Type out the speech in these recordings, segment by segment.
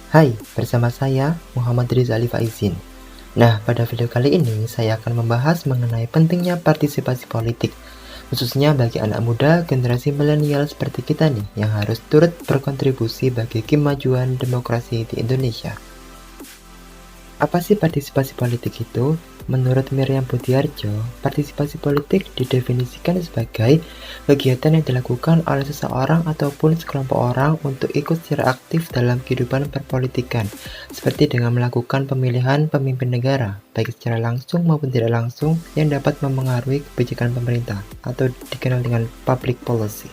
Hai, bersama saya Muhammad Rizali Faizin. Nah, pada video kali ini saya akan membahas mengenai pentingnya partisipasi politik, khususnya bagi anak muda generasi milenial seperti kita nih, yang harus turut berkontribusi bagi kemajuan demokrasi di Indonesia. Apa sih partisipasi politik itu? Menurut Miriam Budiarjo, partisipasi politik didefinisikan sebagai kegiatan yang dilakukan oleh seseorang ataupun sekelompok orang untuk ikut secara aktif dalam kehidupan perpolitikan, seperti dengan melakukan pemilihan pemimpin negara, baik secara langsung maupun tidak langsung, yang dapat memengaruhi kebijakan pemerintah, atau dikenal dengan public policy.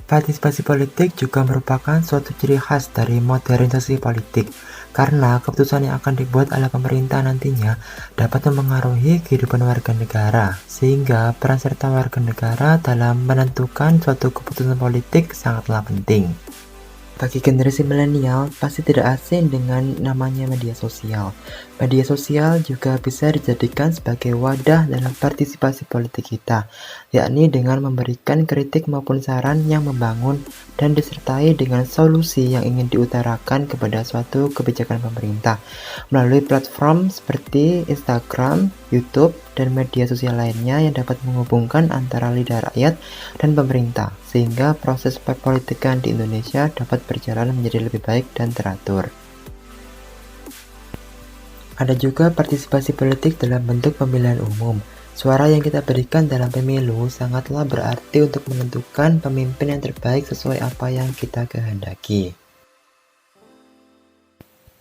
Partisipasi politik juga merupakan suatu ciri khas dari modernisasi politik, karena keputusan yang akan dibuat oleh pemerintah nantinya dapat memengaruhi kehidupan warga negara, sehingga peran serta warga negara dalam menentukan suatu keputusan politik sangatlah penting. Bagi generasi milenial, pasti tidak asing dengan namanya media sosial. Media sosial juga bisa dijadikan sebagai wadah dalam partisipasi politik kita, yakni dengan memberikan kritik maupun saran yang membangun dan disertai dengan solusi yang ingin diutarakan kepada suatu kebijakan pemerintah melalui platform seperti Instagram, YouTube, dan media sosial lainnya yang dapat menghubungkan antara lidah rakyat dan pemerintah, sehingga proses perpolitikan di Indonesia dapat berjalan menjadi lebih baik dan teratur. Ada juga partisipasi politik dalam bentuk pemilihan umum. Suara yang kita berikan dalam pemilu sangatlah berarti untuk menentukan pemimpin yang terbaik sesuai apa yang kita kehendaki.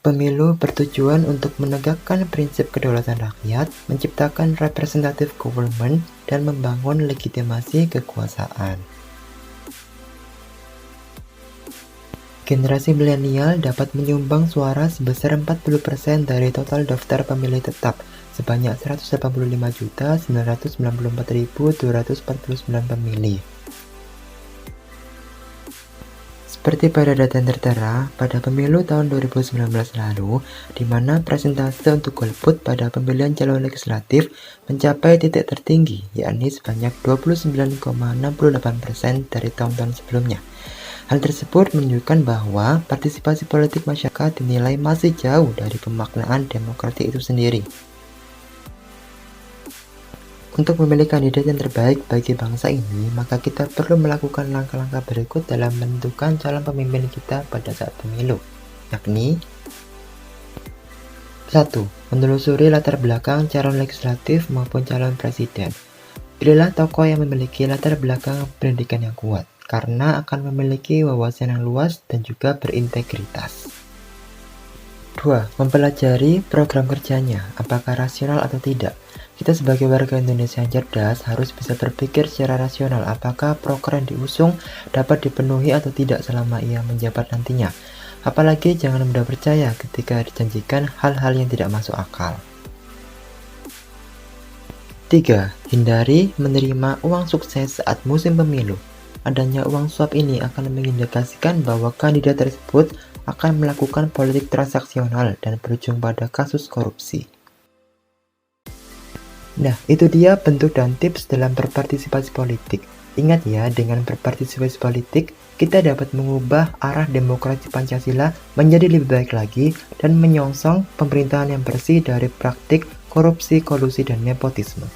Pemilu bertujuan untuk menegakkan prinsip kedaulatan rakyat, menciptakan representative government, dan membangun legitimasi kekuasaan. Generasi milenial dapat menyumbang suara sebesar 40% dari total daftar pemilih tetap, sebanyak 185.994.249 pemilih. Seperti pada data yang tertera pada pemilu tahun 2019 lalu, di mana persentase untuk golput pada pemilihan calon legislatif mencapai titik tertinggi, yakni sebanyak 29,68% dari tahun-tahun sebelumnya. Hal tersebut menunjukkan bahwa partisipasi politik masyarakat dinilai masih jauh dari pemaknaan demokrasi itu sendiri. Untuk memilih kandidat yang terbaik bagi bangsa ini, maka kita perlu melakukan langkah-langkah berikut dalam menentukan calon pemimpin kita pada saat pemilu, yakni 1. Menelusuri latar belakang calon legislatif maupun calon presiden. Pilihlah tokoh yang memiliki latar belakang pendidikan yang kuat, karena akan memiliki wawasan yang luas dan juga berintegritas. 2. Mempelajari program kerjanya, apakah rasional atau tidak. Kita sebagai warga Indonesia yang cerdas harus bisa berpikir secara rasional apakah program yang diusung dapat dipenuhi atau tidak selama ia menjabat nantinya. Apalagi jangan mudah percaya ketika dijanjikan hal-hal yang tidak masuk akal. 3. Hindari menerima uang sukses saat musim pemilu. Adanya uang suap ini akan mengindikasikan bahwa kandidat tersebut akan melakukan politik transaksional dan berujung pada kasus korupsi. Nah, itu dia bentuk dan tips dalam berpartisipasi politik. Ingat ya, dengan berpartisipasi politik, kita dapat mengubah arah demokrasi Pancasila menjadi lebih baik lagi dan menyongsong pemerintahan yang bersih dari praktik korupsi, kolusi, dan nepotisme.